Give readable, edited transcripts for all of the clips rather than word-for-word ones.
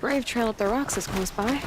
brave trail up the rocks is close by.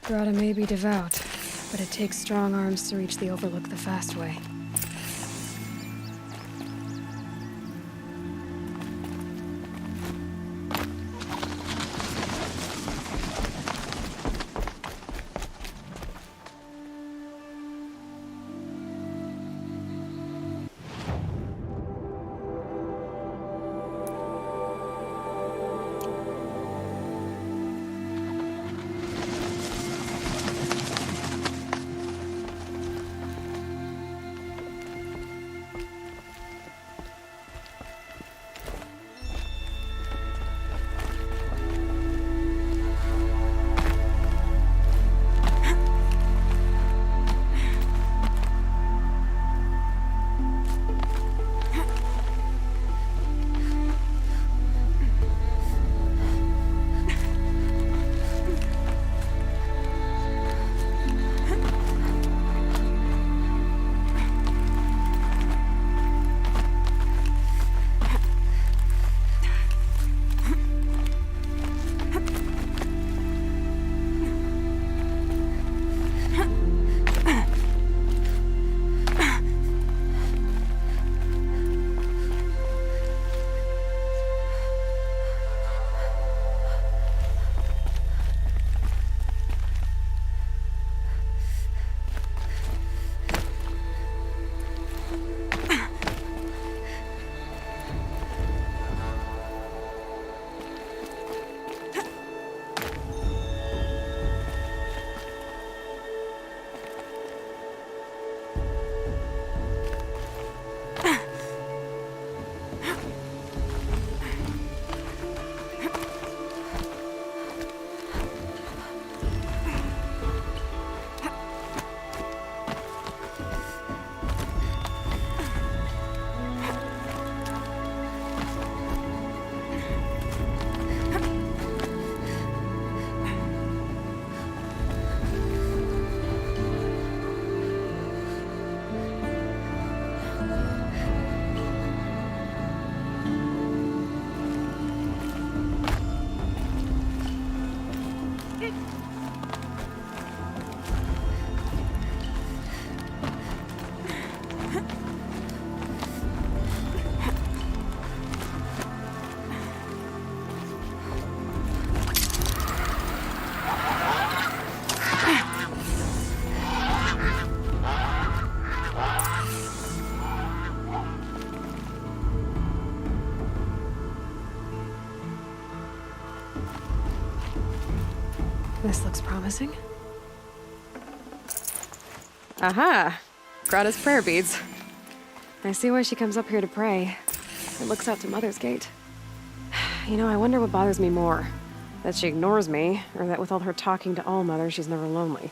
Grata may be devout, but it takes strong arms to reach the Overlook the fast way. This looks promising. Aha! Grata's prayer beads. I see why she comes up here to pray. It looks out to Mother's Gate. You know, I wonder what bothers me more. That she ignores me, or that with all her talking to All-Mother, she's never lonely.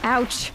Ouch!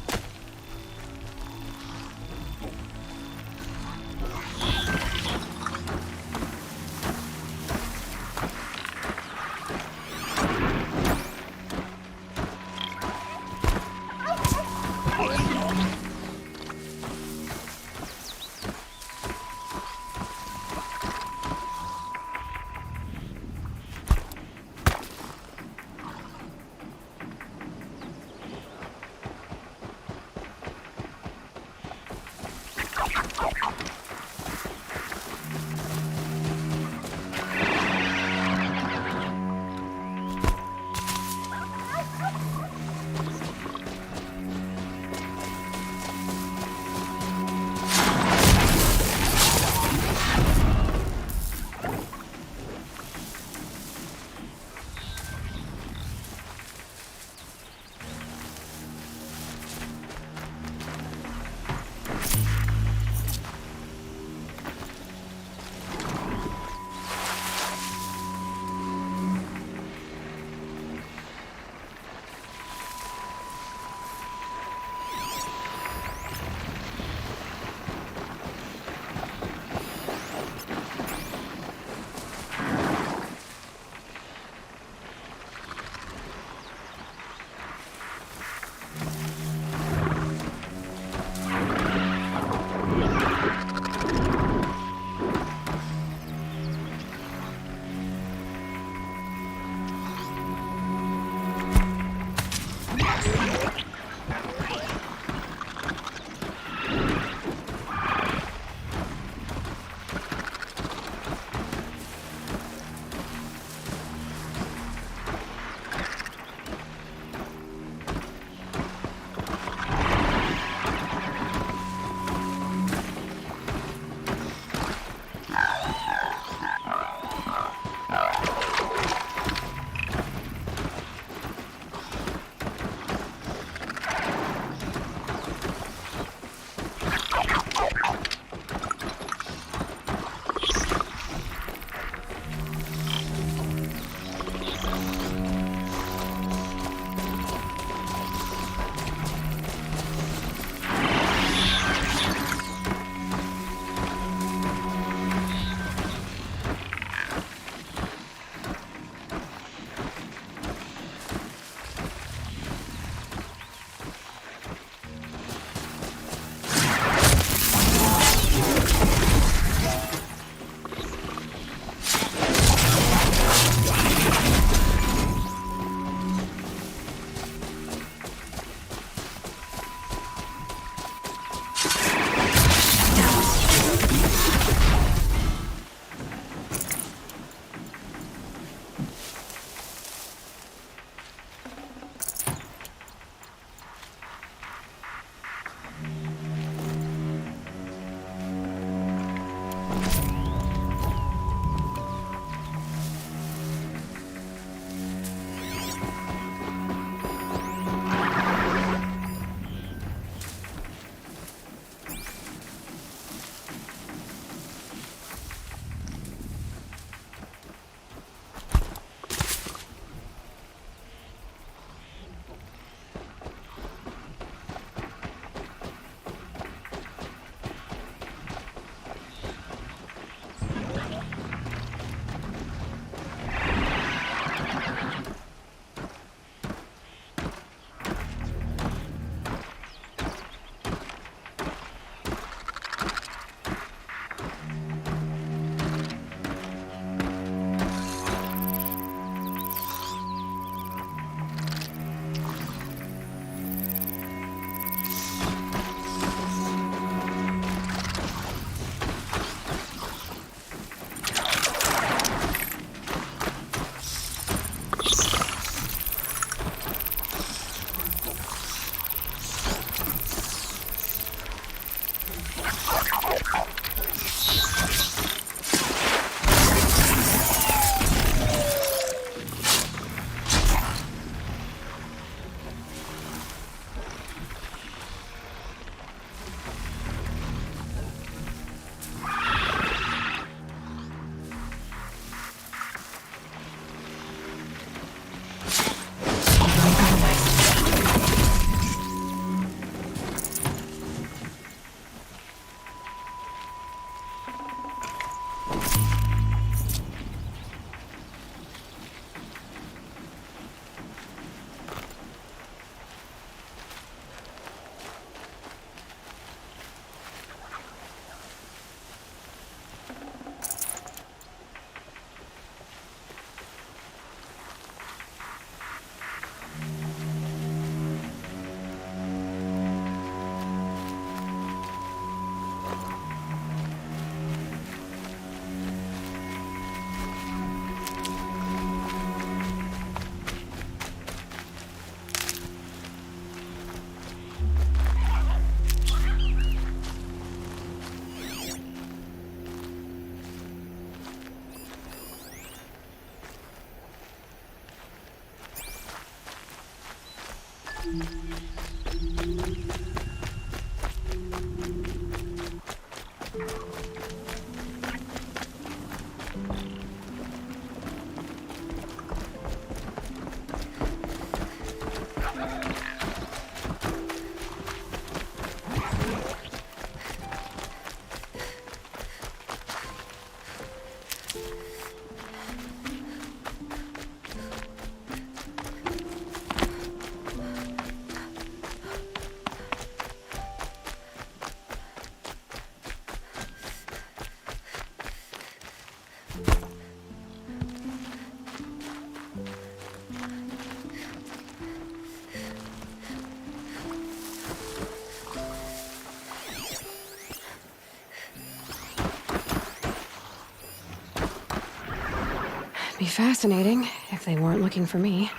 Be fascinating if they weren't looking for me.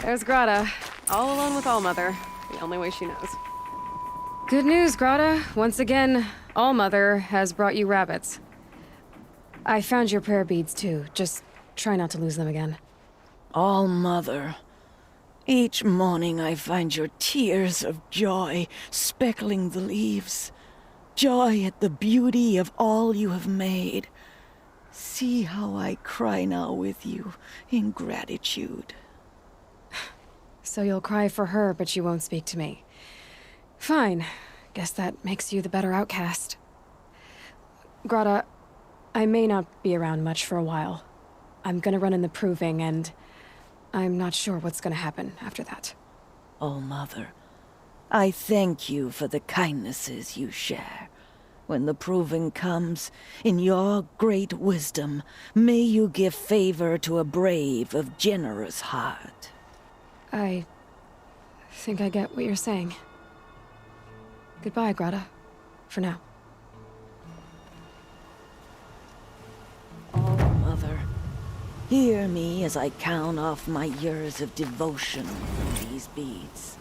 There's Grata, all alone with Allmother, the only way she knows. Good news, Grata. Once again, Allmother has brought you rabbits. I found your prayer beads, too. Just try not to lose them again. All-Mother, each morning I find your tears of joy speckling the leaves. Joy at the beauty of all you have made. See how I cry now with you in gratitude. So you'll cry for her, but you won't speak to me. Fine. Guess that makes you the better outcast. Grata, I may not be around much for a while. I'm gonna run in the proving, and I'm not sure what's gonna happen after that. All-Mother, I thank you for the kindnesses you share. When the proving comes, in your great wisdom, may you give favor to a brave of generous heart. I think I get what you're saying. Goodbye, Grata. For now. All-Mother, hear me as I count off my years of devotion from these beads.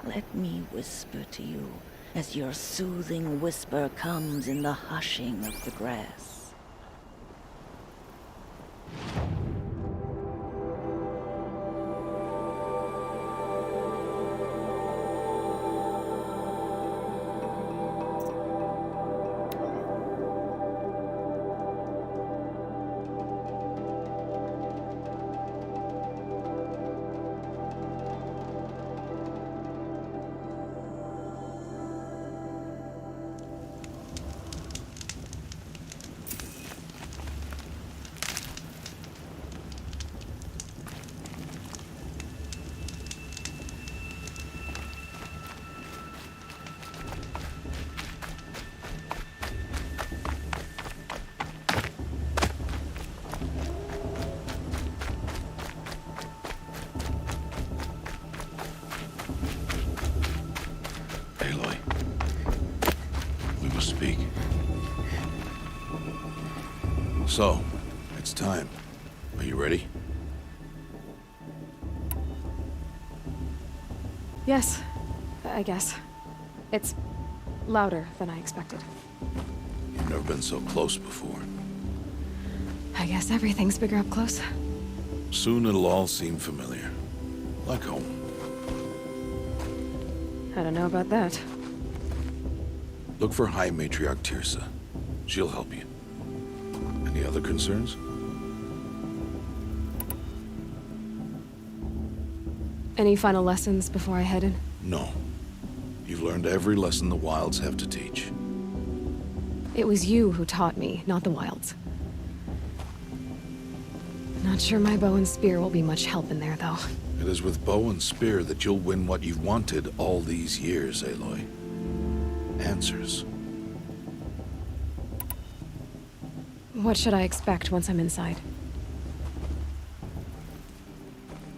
Let me whisper to you as your soothing whisper comes in the hushing of the grass. Aloy, we must speak. So, it's time. Are you ready? Yes, I guess. It's louder than I expected. You've never been so close before. I guess everything's bigger up close. Soon it'll all seem familiar. Like home. I don't know about that. Look for High Matriarch Tirsa. She'll help you. Any other concerns? Any final lessons before I head in? No. You've learned every lesson the Wilds have to teach. It was you who taught me, not the Wilds. Not sure my bow and spear will be much help in there, though. It is with bow and spear that you'll win what you've wanted all these years, Aloy. Answers. What should I expect once I'm inside?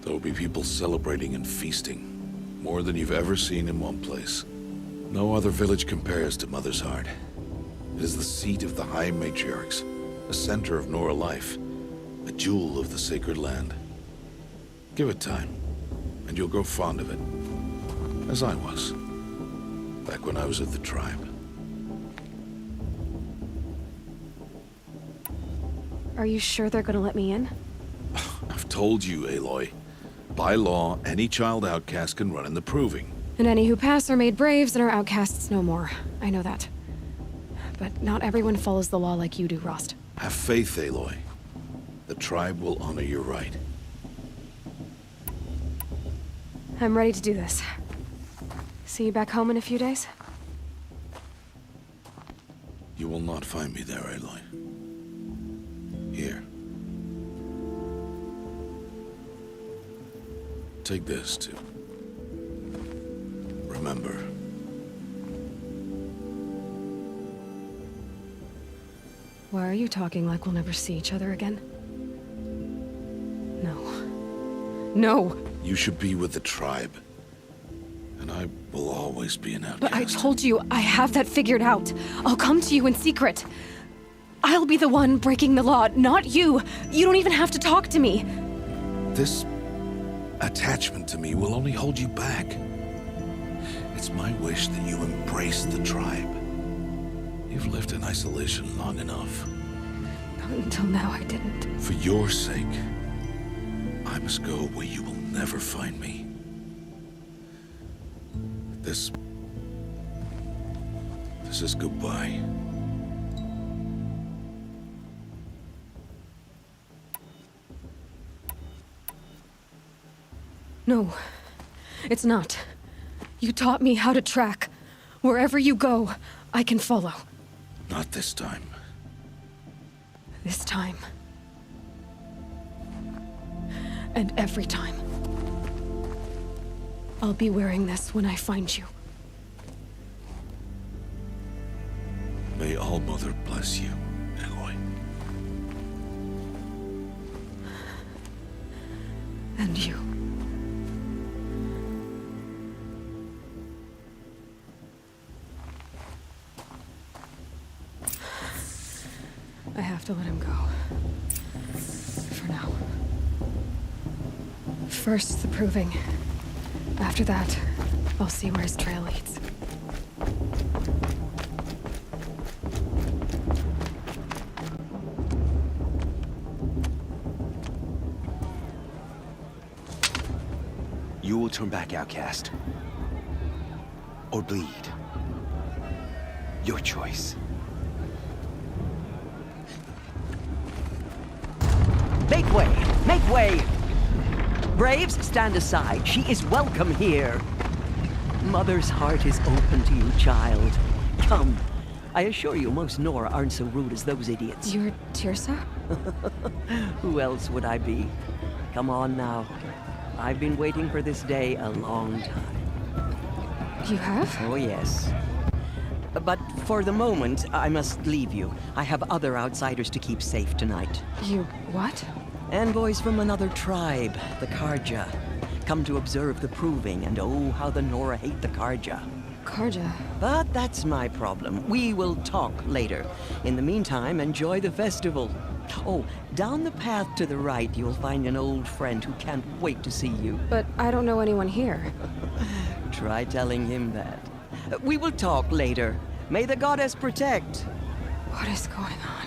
There'll be people celebrating and feasting. More than you've ever seen in one place. No other village compares to Mother's Heart. It is the seat of the High Matriarchs, a center of Nora life, a jewel of the sacred land. Give it time, and you'll grow fond of it. As I was, back when I was with the tribe. Are you sure they're gonna let me in? I've told you, Aloy. By law, any child outcast can run in the Proving. And any who pass are made braves and are outcasts no more. I know that. But not everyone follows the law like you do, Rost. Have faith, Aloy. The tribe will honor your right. I'm ready to do this. See you back home in a few days? You will not find me there, Aloy. Here. Take this, too. Remember. Why are you talking like we'll never see each other again? No. No! You should be with the tribe. And I will always be an outcast. But I told you, I have that figured out. I'll come to you in secret. I'll be the one breaking the law, not you. You don't even have to talk to me. This attachment to me will only hold you back. It's my wish that you embrace the tribe. You've lived in isolation long enough. Not until now, I didn't. For your sake, I must go where you will never find me. This is goodbye. No, it's not. You taught me how to track. Wherever you go, I can follow. Not this time. This time. And every time. I'll be wearing this when I find you. May All Mother bless you, Aloy. And you. I have to let him go. For now. First, the Proving. After that, I'll see where his trail leads. You will turn back, outcast. Or bleed. Your choice. Make way! Make way! Braves, stand aside. She is welcome here. Mother's heart is open to you, child. Come. I assure you, most Nora aren't so rude as those idiots. You're Tirsa? Who else would I be? Come on now. I've been waiting for this day a long time. You have? Oh, yes. But for the moment, I must leave you. I have other outsiders to keep safe tonight. You what? Envoys from another tribe, the Karja. Come to observe the Proving, and oh, how the Nora hate the Karja. Karja. But that's my problem. We will talk later. In the meantime, enjoy the festival. Oh, down the path to the right, you'll find an old friend who can't wait to see you. But I don't know anyone here. Try telling him that. We will talk later. May the goddess protect. What is going on?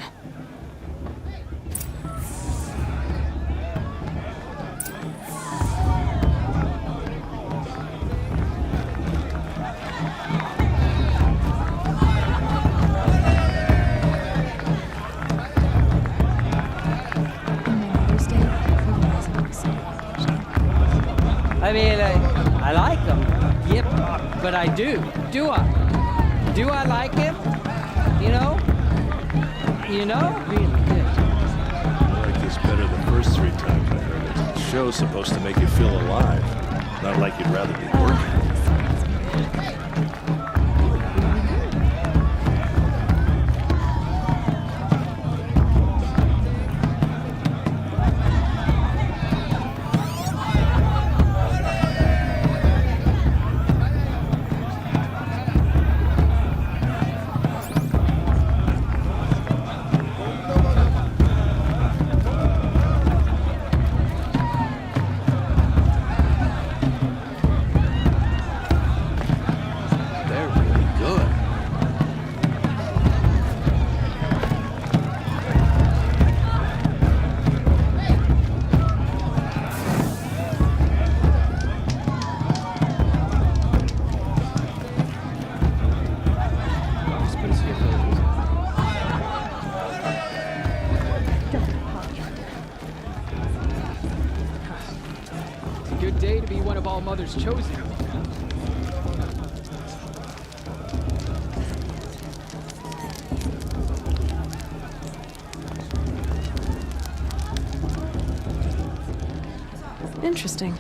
I mean, I like them. Yep, but I do. Do I? Do I like him? You know? You know? Really good. I like this better the first 3 times I heard it. The show's supposed to make you feel alive, not like you'd rather be working. Good day to be one of All Mother's chosen. Interesting.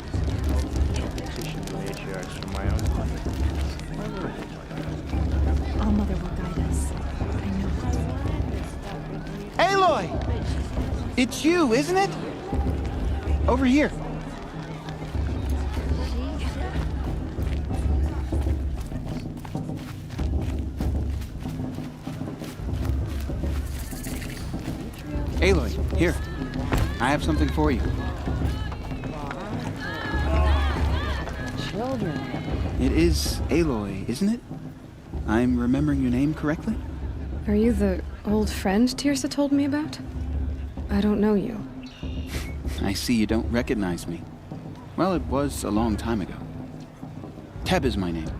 All Mother will guide us. I know. Aloy! It's you, isn't it? Over here. Aloy, here. I have something for you. Children. It is Aloy, isn't it? I'm remembering your name correctly? Are you the old friend Tirsa told me about? I don't know you. I see you don't recognize me. Well, it was a long time ago. Teb is my name.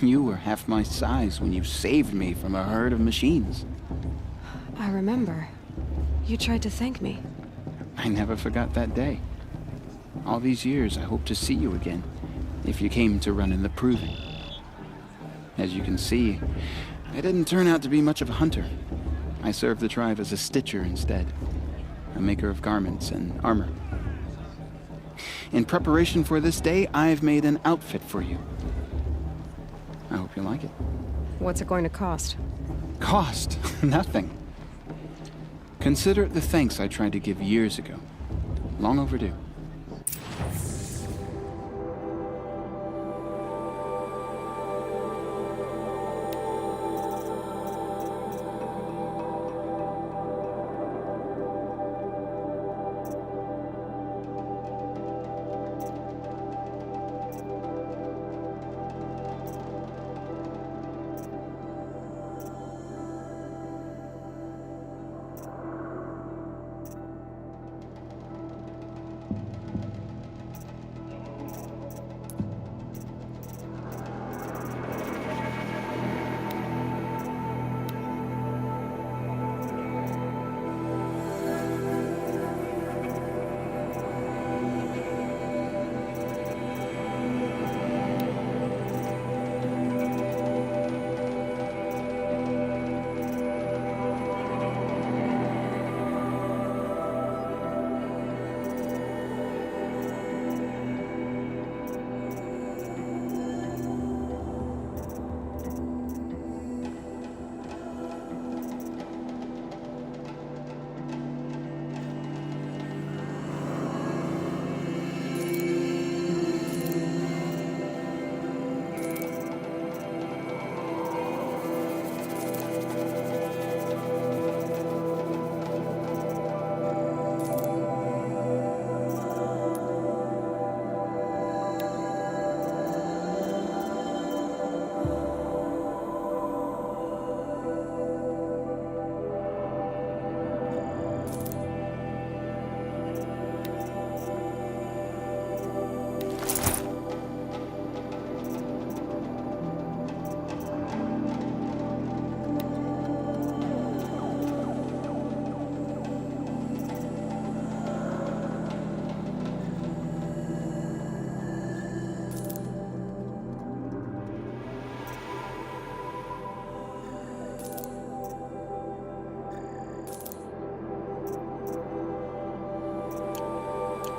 You were half my size when you saved me from a herd of machines. I remember. You tried to thank me. I never forgot that day. All these years, I hope to see you again, if you came to run in the proving. As you can see, I didn't turn out to be much of a hunter. I served the tribe as a stitcher instead, a maker of garments and armor. In preparation for this day, I've made an outfit for you. I hope you like it. What's it going to cost? Cost? Nothing. Consider it the thanks I tried to give years ago. Long overdue.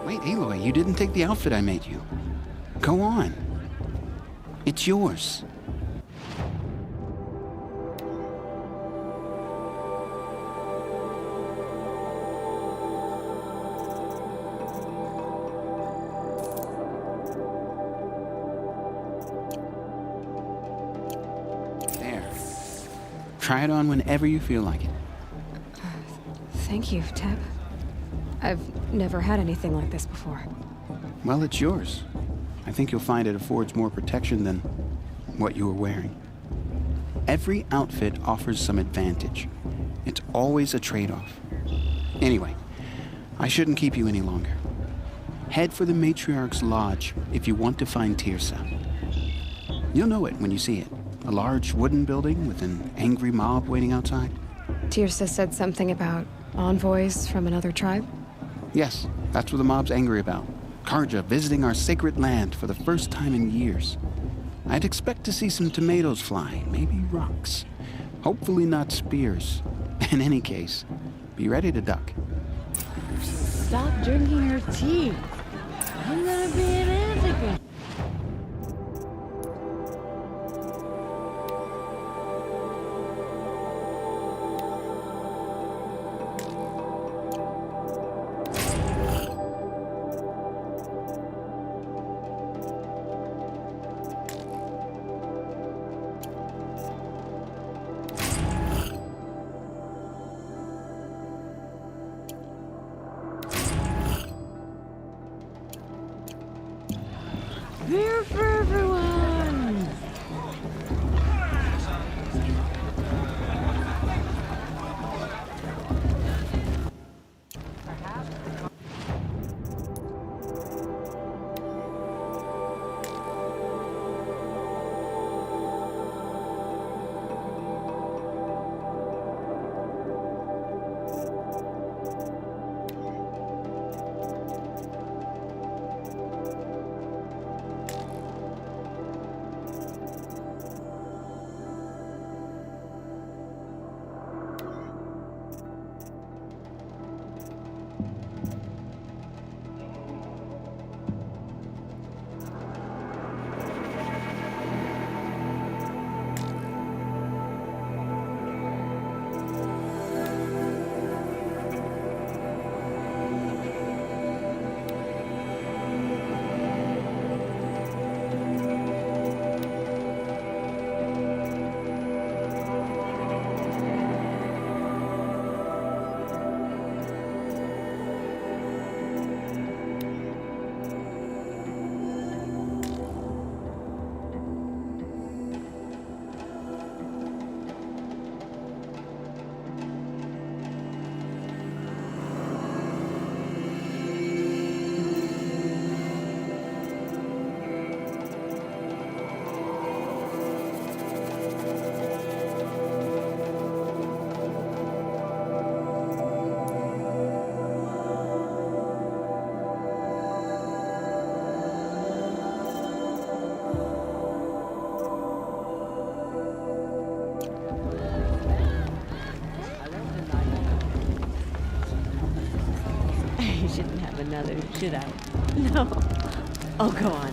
Wait, Aloy, you didn't take the outfit I made you. Go on. It's yours. There. Try it on whenever you feel like it. Thank you, Teb. I've never had anything like this before. Well, it's yours. I think you'll find it affords more protection than what you were wearing. Every outfit offers some advantage. It's always a trade-off. Anyway, I shouldn't keep you any longer. Head for the Matriarch's Lodge if you want to find Tirsa. You'll know it when you see it. A large wooden building with an angry mob waiting outside. Tirsa said something about envoys from another tribe? Yes, that's what the mob's angry about. Karja visiting our sacred land for the first time in years. I'd expect to see some tomatoes fly, maybe rocks. Hopefully not spears. In any case, be ready to duck. Stop drinking her tea. I'm gonna be an anagram. Beer for everyone! I shouldn't have another, should I? No. Oh, go on.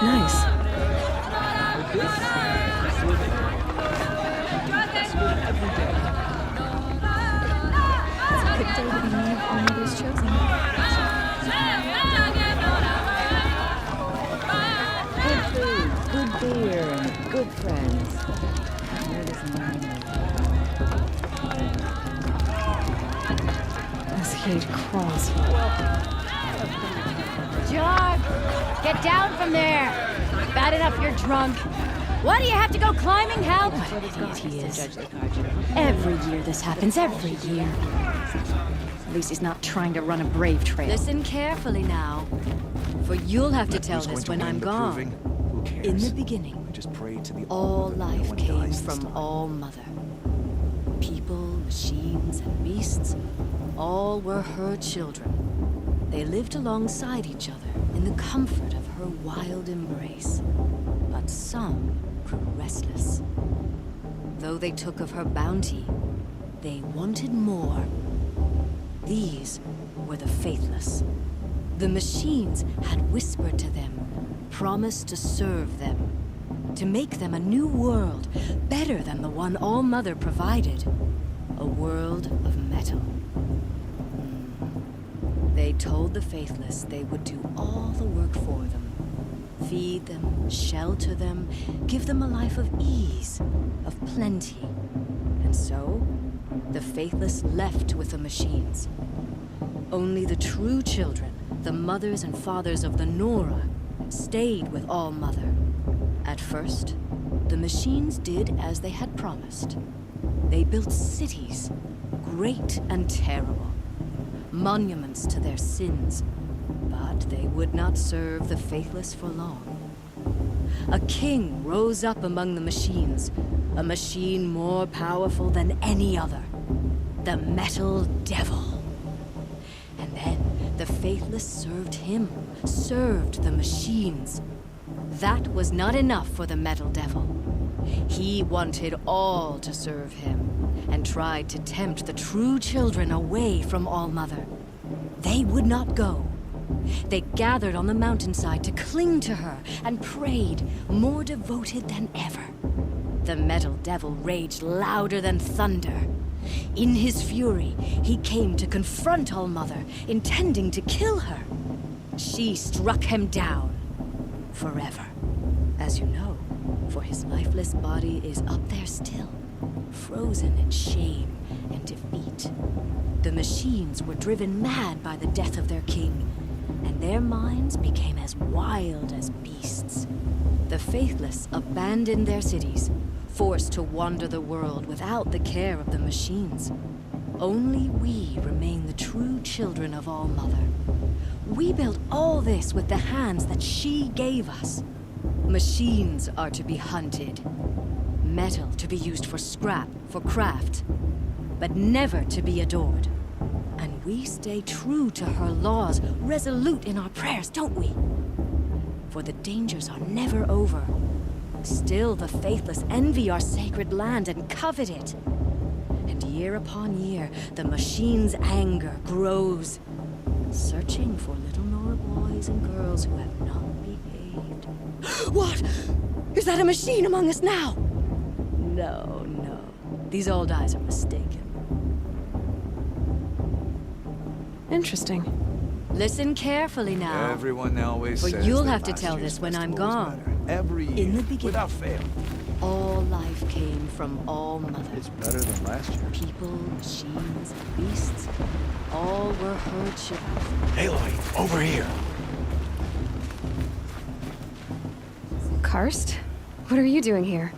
Nice. It's a good day to be named All Mother's Chosen. Good food, good beer, and good friends. Where does mine live? This heat crawls. John, get down from there. Bad enough you're drunk. Why do you have to go climbing, Hal? What an idiot he is. Every year this happens, every year. At least he's not trying to run a brave trail. Listen carefully now, for you'll have to tell this when I'm gone. In the beginning, all life came from All Mother. People, machines, and beasts, all were her children. They lived alongside each other in the comfort of her wild embrace. But some grew restless. Though they took of her bounty, they wanted more. These were the faithless. The machines had whispered to them, promised to serve them, to make them a new world, better than the one All Mother provided. A world of metal. They told the faithless they would do all the work for them. Feed them, shelter them, give them a life of ease, of plenty. And so, the faithless left with the machines. Only the true children, the mothers and fathers of the Nora, stayed with All Mother. At first, the machines did as they had promised. They built cities, great and terrible, monuments to their sins, but they would not serve the faithless for long. A king rose up among the machines, a machine more powerful than any other, the Metal Devil. And then the faithless served him, served the machines. That was not enough for the Metal Devil. He wanted all to serve him, and tried to tempt the true children away from All-Mother. They would not go. They gathered on the mountainside to cling to her and prayed, more devoted than ever. The Metal Devil raged louder than thunder. In his fury, he came to confront All-Mother, intending to kill her. She struck him down forever. As you know, for his lifeless body is up there still, frozen in shame and defeat. The machines were driven mad by the death of their king, and their minds became as wild as beasts. The faithless abandoned their cities, forced to wander the world without the care of the machines. Only we remain the true children of All-Mother. We built all this with the hands that she gave us. Machines are to be hunted. Metal to be used for scrap, for craft, but never to be adored. And we stay true to her laws, resolute in our prayers, don't we? For the dangers are never over. Still the faithless envy our sacred land and covet it. And year upon year, the machine's anger grows, searching for little Nora boys and girls who have not behaved. What? Is that a machine among us now? No, no. These old eyes are mistaken. Interesting. Listen carefully now. Everyone always says For you'll that have to last tell year's this when I'm festival was gone. better. Every year, In the beginning, without fail. all life came from All-Mother. It's better than last year. People, machines, beasts, all were her children. Aloy, over here. Karst? What are you doing here?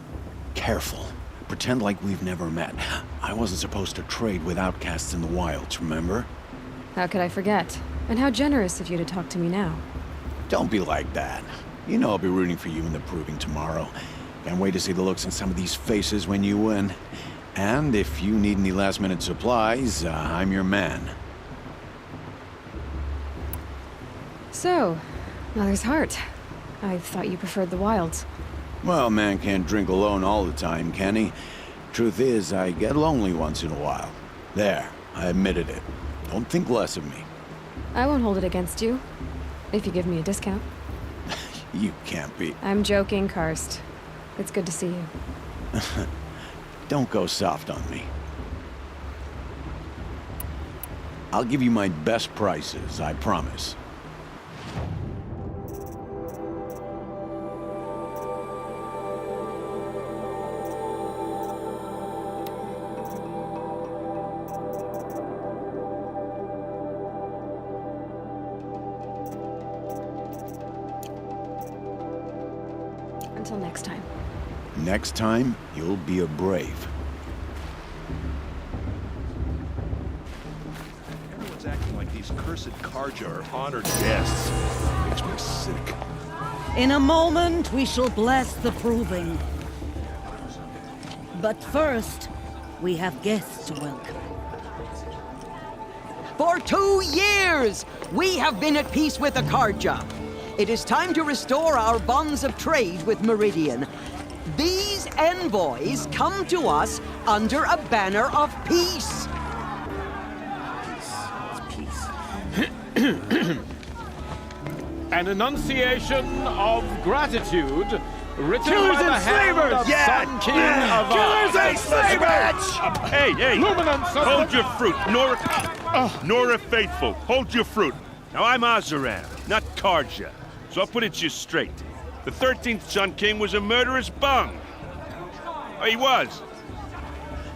Careful. Pretend like we've never met. I wasn't supposed to trade with outcasts in the wilds, remember? How could I forget? And how generous of you to talk to me now. Don't be like that. You know I'll be rooting for you in the proving tomorrow. Can't wait to see the looks on some of these faces when you win. And if you need any last-minute supplies, I'm your man. So, Mother's Heart. I thought you preferred the wilds. Well, man can't drink alone all the time, can he? Truth is, I get lonely once in a while. There, I admitted it. Don't think less of me. I won't hold it against you, if you give me a discount. You can't be. I'm joking, Karst. It's good to see you. Don't go soft on me. I'll give you my best prices, I promise. Until next time. Next time, you'll be a brave. Everyone's acting like these cursed Karja are honored guests. Makes me sick. In a moment, we shall bless the proving. But first, we have guests to welcome. For 2 years, we have been at peace with the Karja. It is time to restore our bonds of trade with Meridian. These envoys come to us under a banner of peace. An enunciation of gratitude written Killers by the and hand slavers! of Yeah! Sun King of Killers and slavers! Hey, Luminance of hold the- your fruit, Nora Faithful, hold your fruit. Now I'm Azaran, not Karja, so I'll put it to you straight. The 13th Sun King was a murderous bung. Oh, he was.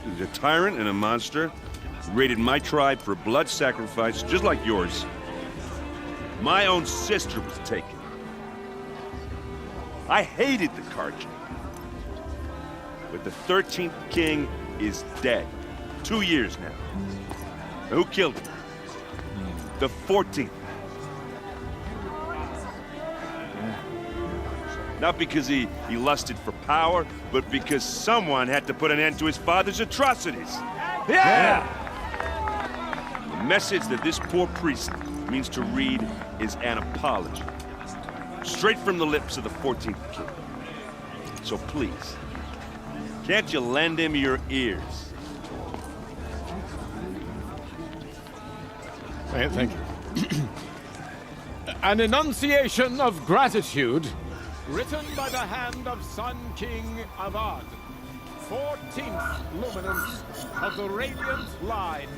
He was a tyrant and a monster. He raided my tribe for blood sacrifice, just like yours. My own sister was taken. I hated the Carja. But the 13th king is dead. 2 years now. Who killed him? The 14th. Not because he lusted for power, but because someone had to put an end to his father's atrocities. Yeah! The message that this poor priest means to read is an apology. Straight from the lips of the 14th king. So please, can't you lend him your ears? Thank you. An enunciation of gratitude written by the hand of Sun King Avad, 14th luminance of the Radiant Line.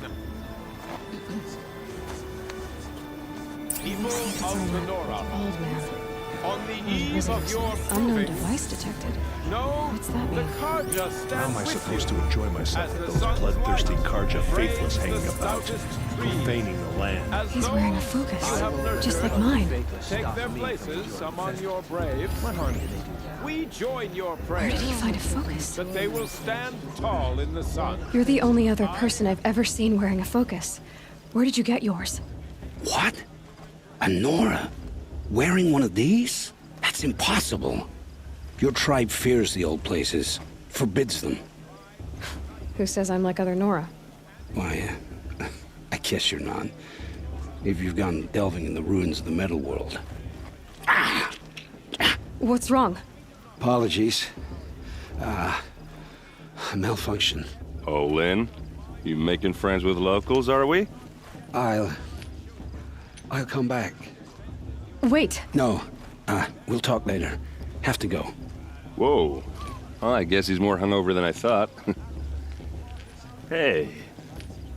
People of the Nora, Old man. on the eve of your Unknown proving, device detected. know What's that the mean? Carja stands How am I with supposed you to enjoy myself as with the those sun's bloodthirsty light Carja frames faithless the hanging about, stoutest trees. profaning the land? As He's wearing a those focus, you have nurtured just like mine. take their places among your braves. What harm did they do? We join your Where prayers did he find a focus? that they will stand tall in the sun. You're the only other person I've ever seen wearing a focus. Where did you get yours? What? A Nora? Wearing one of these? That's impossible. Your tribe fears the old places, forbids them. Who says I'm like other Nora? Why, I guess you're not. If you've gone delving in the ruins of the metal world. What's wrong? Apologies. A malfunction. Oh, Lynn, you making friends with locals, are we? I'll come back. Wait. No, we'll talk later. Have to go. Whoa. Well, I guess he's more hungover than I thought. Hey,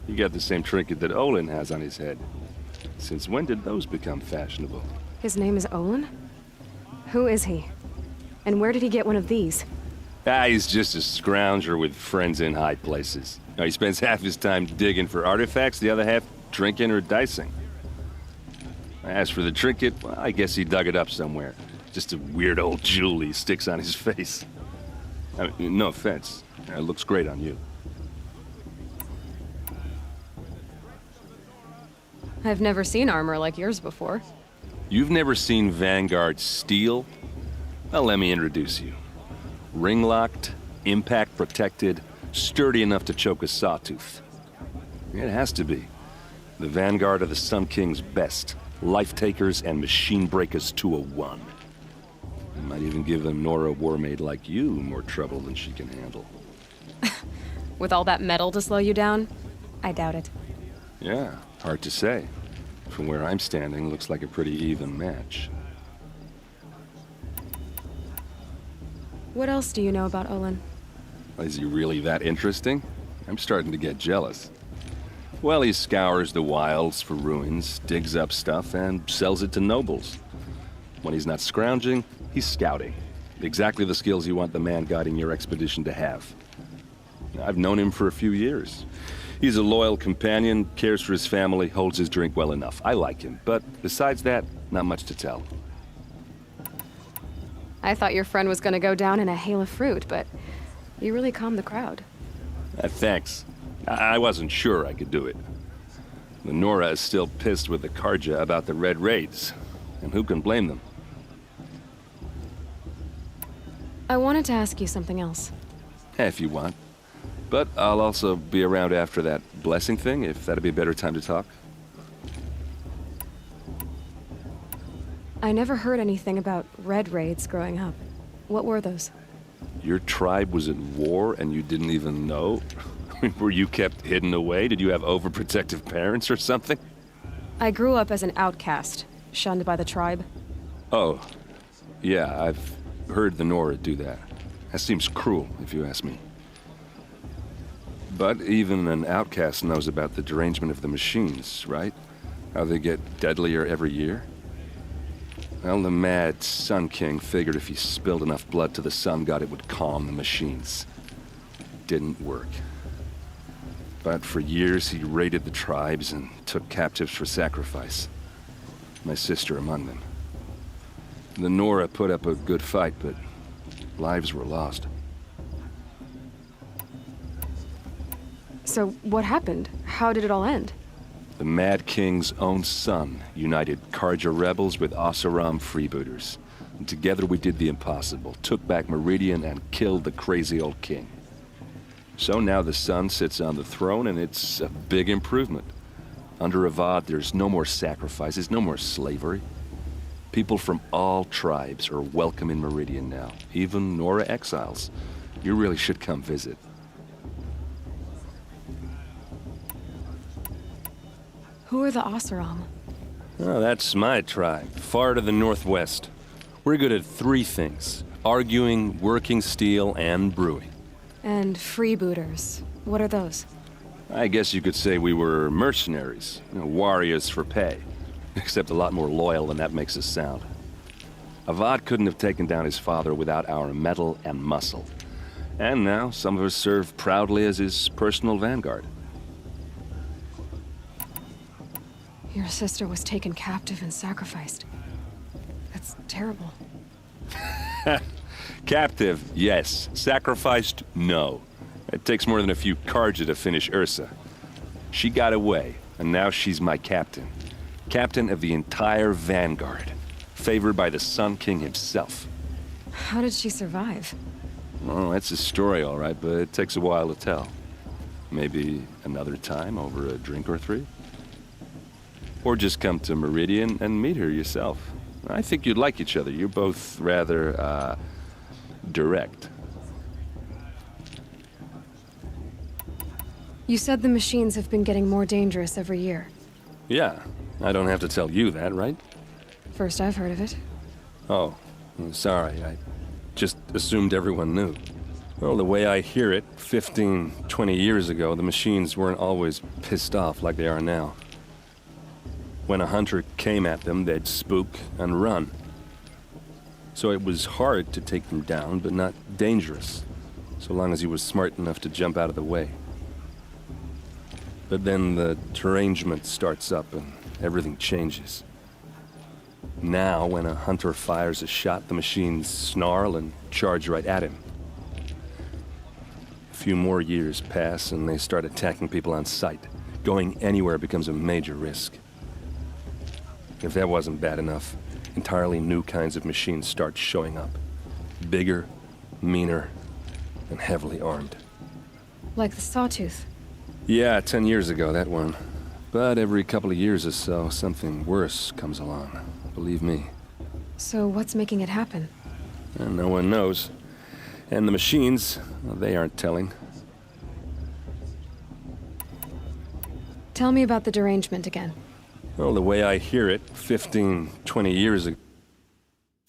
you got the same trinket that Olin has on his head. Since when did those become fashionable? His name is Olin? Who is he? And where did he get one of these? He's just a scrounger with friends in high places. He spends half his time digging for artifacts, the other half drinking or dicing. As for the trinket, well, I guess he dug it up somewhere. Just a weird old jewel he sticks on his face. I mean, no offense. It looks great on you. I've never seen armor like yours before. You've never seen Vanguard steel? Well, let me introduce you. Ring-locked, impact-protected, sturdy enough to choke a sawtooth. It has to be. The Vanguard of the Sun King's best. Life-takers and machine breakers to a one. Might even give a Nora warmaid like you more trouble than she can handle. With all that metal to slow you down? I doubt it. Yeah, hard to say. From where I'm standing, looks like a pretty even match. What else do you know about Olin? Is he really that interesting? I'm starting to get jealous. Well, he scours the wilds for ruins, digs up stuff, and sells it to nobles. When he's not scrounging, he's scouting. Exactly the skills you want the man guiding your expedition to have. I've known him for a few years. He's a loyal companion, cares for his family, holds his drink well enough. I like him, but besides that, not much to tell. I thought your friend was gonna go down in a hail of fruit, but you really calmed the crowd. Thanks. I wasn't sure I could do it. The Nora is still pissed with the Carja about the Red Raids, and who can blame them? I wanted to ask you something else. If you want. But I'll also be around after that blessing thing, if that'd be a better time to talk. I never heard anything about Red Raids growing up. What were those? Your tribe was at war and you didn't even know? I mean, were you kept hidden away? Did you have overprotective parents or something? I grew up as an outcast, shunned by the tribe. Oh, yeah, I've heard the Nora do that. That seems cruel, if you ask me. But even an outcast knows about the derangement of the machines, right? How they get deadlier every year? Well, the mad Sun King figured if he spilled enough blood to the Sun God, it would calm the machines. Didn't work. But for years, he raided the tribes and took captives for sacrifice. My sister among them. The Nora put up a good fight, but lives were lost. So, what happened? How did it all end? The Mad King's own son united Karja rebels with Oseram freebooters. And together we did the impossible, took back Meridian and killed the crazy old king. So now the son sits on the throne, and it's a big improvement. Under Avad, there's no more sacrifices, no more slavery. People from all tribes are welcome in Meridian now, even Nora exiles. You really should come visit. Who are the Oseram? Oh, that's my tribe, far to the northwest. We're good at 3 things: arguing, working steel, and brewing. And freebooters. What are those? I guess you could say we were mercenaries, warriors for pay. Except a lot more loyal than that makes us sound. Avad couldn't have taken down his father without our metal and muscle. And now some of us serve proudly as his personal vanguard. Your sister was taken captive and sacrificed. That's terrible. Captive, yes. Sacrificed, no. It takes more than a few Karja to finish Ursa. She got away, and now she's my captain. Captain of the entire vanguard. Favored by the Sun King himself. How did she survive? Oh, that's a story, all right, but it takes a while to tell. Maybe another time over a drink or 3? Or just come to Meridian and meet her yourself. I think you'd like each other. You're both rather, direct. You said the machines have been getting more dangerous every year. Yeah, I don't have to tell you that, right? First I've heard of it. Oh, sorry. I just assumed everyone knew. Well, the way I hear it, 15, 20 years ago, the machines weren't always pissed off like they are now. When a hunter came at them, they'd spook and run. So it was hard to take them down, but not dangerous, so long as he was smart enough to jump out of the way. But then the derangement starts up and everything changes. Now, when a hunter fires a shot, the machines snarl and charge right at him. A few more years pass and they start attacking people on sight. Going anywhere becomes a major risk. If that wasn't bad enough, entirely new kinds of machines start showing up. Bigger, meaner, and heavily armed. Like the Sawtooth. Yeah, 10 years ago, that one. But every couple of years or so, something worse comes along. Believe me. So what's making it happen? And no one knows. And the machines, well, they aren't telling. Tell me about the derangement again. Well, the way I hear it, 15, 20 years ago,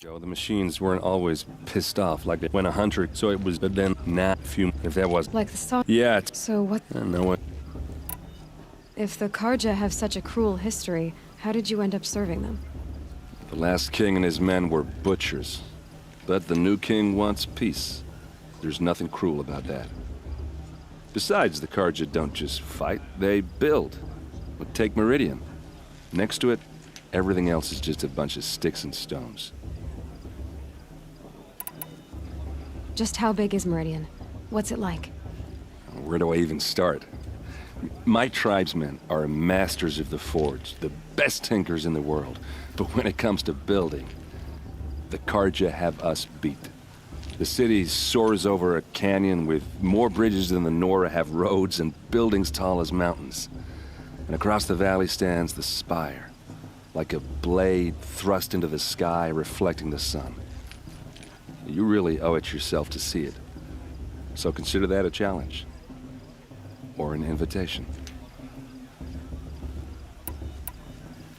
the machines weren't always pissed off like they when a hunter, so it was, but then, nah, few, if that was... Like the saw... Yeah, So what... no one... If the Karja have such a cruel history, how did you end up serving them? The last king and his men were butchers. But the new king wants peace. There's nothing cruel about that. Besides, the Karja don't just fight, they build. But take Meridian. Next to it, everything else is just a bunch of sticks and stones. Just how big is Meridian? What's it like? Where do I even start? My tribesmen are masters of the forge, the best tinkers in the world. But when it comes to building, the Karja have us beat. The city soars over a canyon with more bridges than the Nora have roads and buildings tall as mountains. And across the valley stands the spire, like a blade thrust into the sky reflecting the sun. You really owe it yourself to see it. So consider that a challenge. Or an invitation.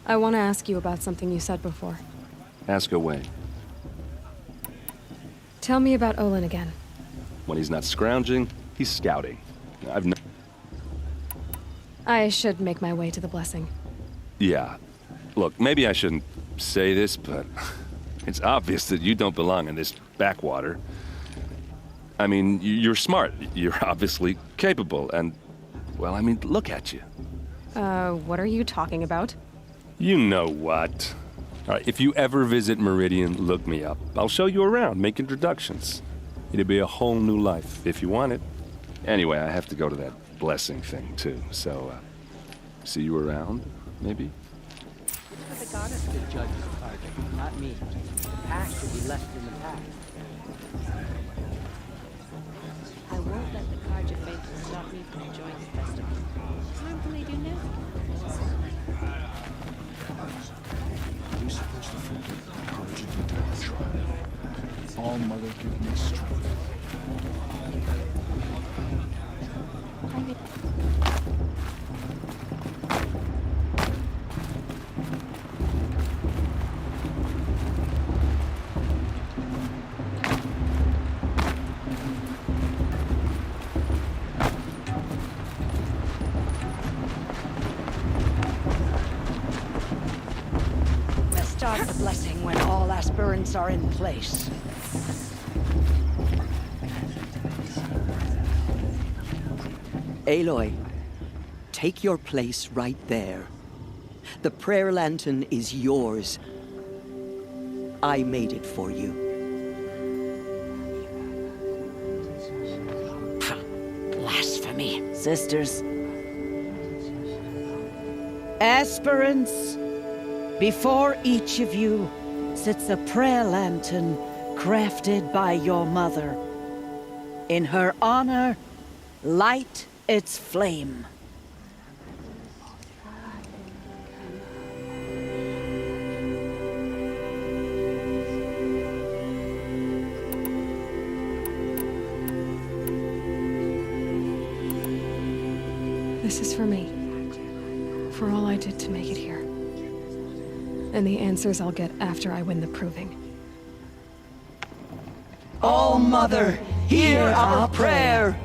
I want to ask you about something you said before. Ask away. Tell me about Olin again. When he's not scrounging, he's scouting. I should make my way to the blessing. Yeah. Look, maybe I shouldn't say this, but it's obvious that you don't belong in this backwater. I mean, you're smart. You're obviously capable, and, well, I mean, look at you. What are you talking about? You know what. All right, if you ever visit Meridian, look me up. I'll show you around, make introductions. It'll be a whole new life, if you want it. Anyway, I have to go to that blessing thing, too. So, see you around, maybe? But the goddess could judge the target, not me. The past should be left in the past. I won't let the Karja faithful stop me from enjoying the festival. How can they do now? You're supposed to forgive the courage of the Dark Tribe. All Mother give me strength. Start the blessing when all aspirants are in place. Aloy, take your place right there. The prayer lantern is yours. I made it for you. Blasphemy, sisters. Aspirants, before each of you sits a prayer lantern crafted by your mother. In her honor, light its flame. This is for me. For all I did to make it here. And the answers I'll get after I win the proving. All Mother, hear our prayer.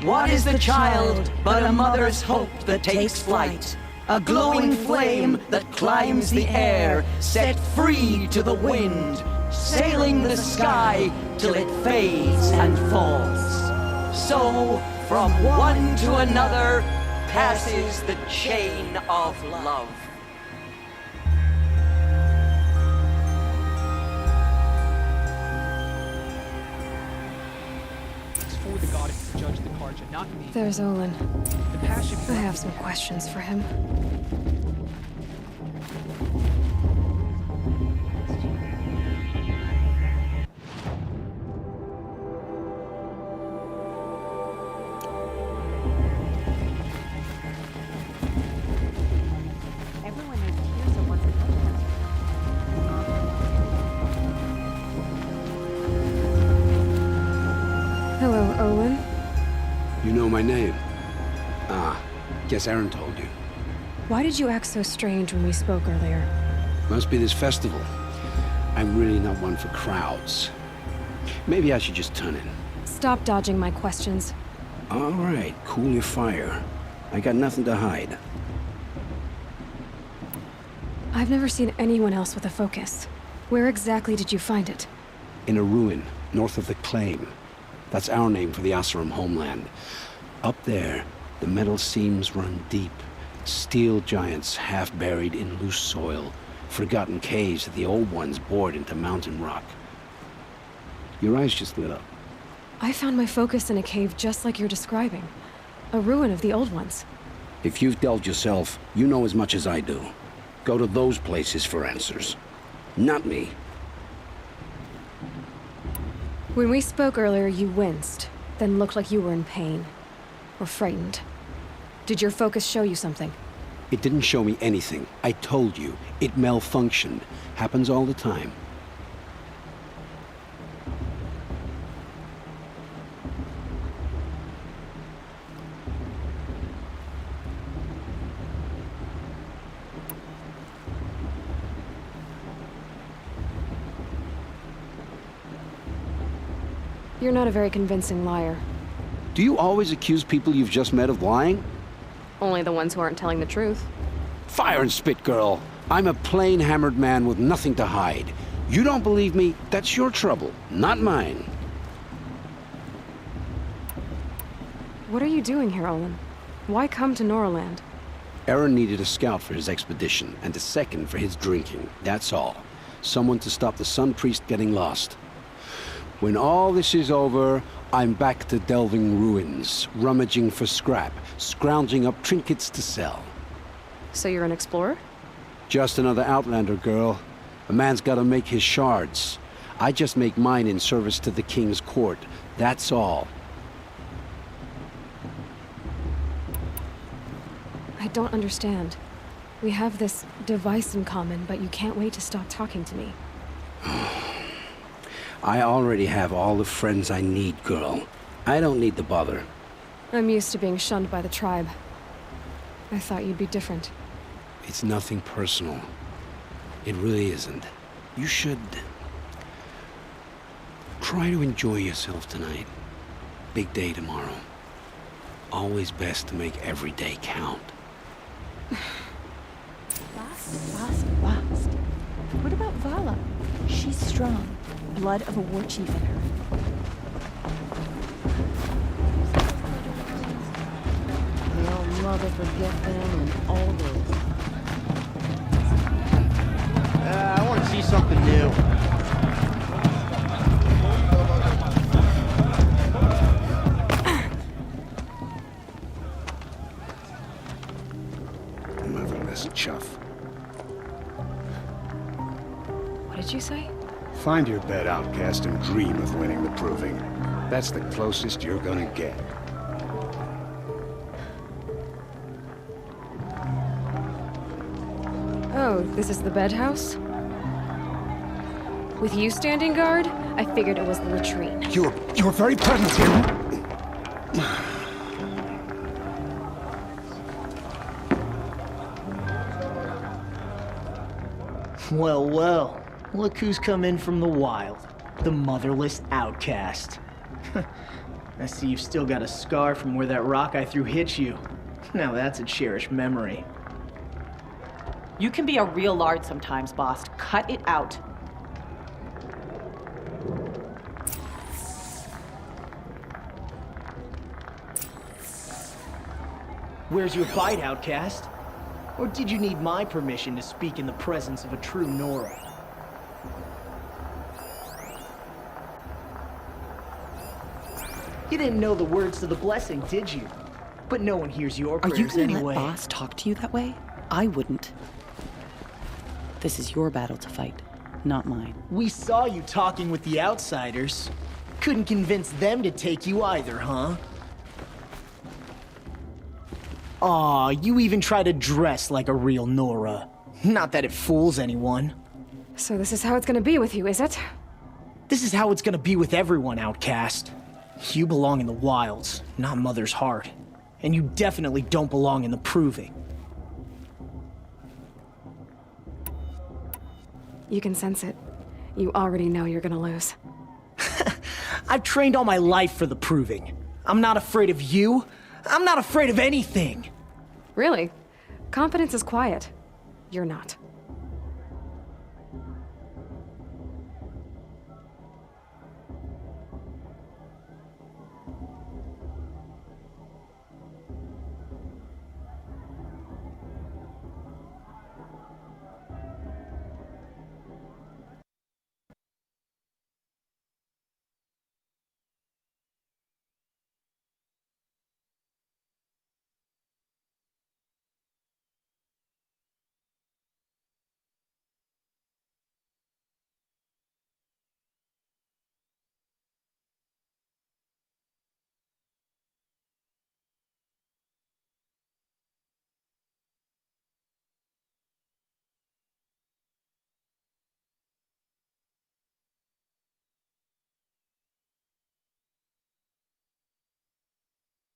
What is the child but a mother's hope that takes flight? A glowing flame that climbs the air, set free to the wind, sailing the sky till it fades and falls. So, from one to another, passes the chain of love. It's for the goddess to judge the Karja, not me. There's Olin. The passion. I have some questions for him. Everyone knows Tirza wants a touchdown. Hello, Olin. You know my name? Ah, guess Aaron told you. Why did you act so strange when we spoke earlier? Must be this festival. I'm really not one for crowds. Maybe I should just turn in. Stop dodging my questions. All right, cool your fire. I got nothing to hide. I've never seen anyone else with a focus. Where exactly did you find it? In a ruin, north of the Claim. That's our name for the Oseram homeland. Up there, the metal seams run deep. Steel giants half buried in loose soil. Forgotten caves that the old ones bored into mountain rock. Your eyes just lit up. I found my focus in a cave just like you're describing. A ruin of the old ones. If you've delved yourself, you know as much as I do. Go to those places for answers. Not me. When we spoke earlier, you winced, then looked like you were in pain. Or frightened. Did your focus show you something? It didn't show me anything. I told you. It malfunctioned. Happens all the time. You're not a very convincing liar. Do you always accuse people you've just met of lying? Only the ones who aren't telling the truth. Fire and spit, girl. I'm a plain hammered man with nothing to hide. You don't believe me, that's your trouble, not mine. What are you doing here, Olin? Why come to Norland? Aaron needed a scout for his expedition, and a second for his drinking. That's all. Someone to stop the Sun Priest getting lost. When all this is over, I'm back to delving ruins, rummaging for scrap, scrounging up trinkets to sell. So you're an explorer? Just another Outlander, girl. A man's gotta make his shards. I just make mine in service to the King's court. That's all. I don't understand. We have this device in common, but you can't wait to stop talking to me. I already have all the friends I need, girl. I don't need the bother. I'm used to being shunned by the tribe. I thought you'd be different. It's nothing personal. It really isn't. You should... try to enjoy yourself tonight. Big day tomorrow. Always best to make every day count. Bast. What about Vala? She's strong. Blood of a war chief in her. May all mother forget them and all those. I want to see something new. Motherless chuff. What did you say? Find your bed, outcast, and dream of winning the proving. That's the closest you're gonna get. Oh, this is the bed house? With you standing guard, I figured it was the latrine. You're very present here. Well, well. Look who's come in from the wild. The motherless outcast. I see you've still got a scar from where that rock I threw hit you. Now that's a cherished memory. You can be a real lard sometimes, boss. Cut it out. Where's your bite, outcast? Or did you need my permission to speak in the presence of a true Nora? You didn't know the words to the blessing, did you? But no one hears your Are you prayers gonna anyway. let boss talk to you that way? I wouldn't. This is your battle to fight, not mine. We saw you talking with the outsiders. Couldn't convince them to take you either, huh? Aw, you even try to dress like a real Nora. Not that it fools anyone. So this is how it's gonna be with you, is it? This is how it's gonna be with everyone, outcast. You belong in the wilds, not Mother's Heart. And you definitely don't belong in the proving. You can sense it. You already know you're gonna lose. I've trained all my life for the proving. I'm not afraid of you. I'm not afraid of anything. Really? Confidence is quiet. You're not.